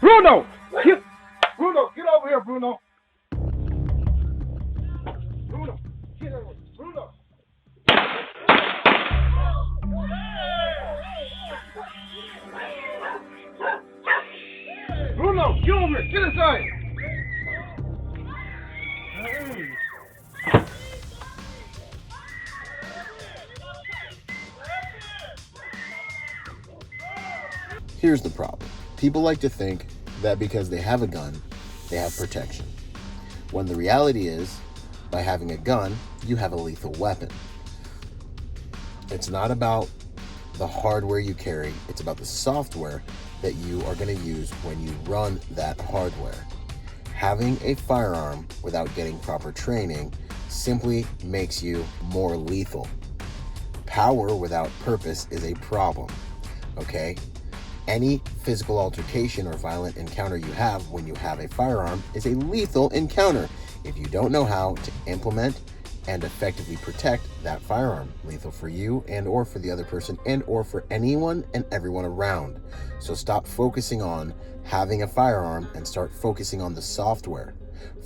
Bruno! Bruno, get over here, Bruno. Bruno, get over here. Bruno. Bruno, get over here. Get inside. Here's the problem. People like to think that because they have a gun, they have protection. When the reality is, by having a gun, you have a lethal weapon. It's not about the hardware you carry, it's about the software that you are going to use when you run that hardware. Having a firearm without getting proper training simply makes you more lethal. Power without purpose is a problem, okay? Any physical altercation or violent encounter you have when you have a firearm is a lethal encounter if you don't know how to implement and effectively protect that firearm. Lethal for you and or for the other person and or for anyone and everyone around. So stop focusing on having a firearm and start focusing on the software.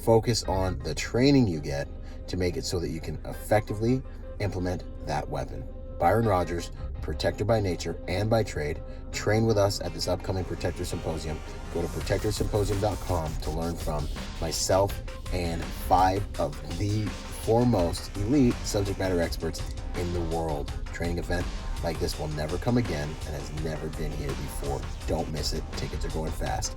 Focus on the training you get to make it so that you can effectively implement that weapon. Byron Rodgers, protector by nature and by trade. Train with us at this upcoming Protector Symposium. Go to protectorsymposium.com to learn from myself and 5 of the foremost elite subject matter experts in the world. Training event like this will never come again and has never been here before. Don't miss it. Tickets are going fast.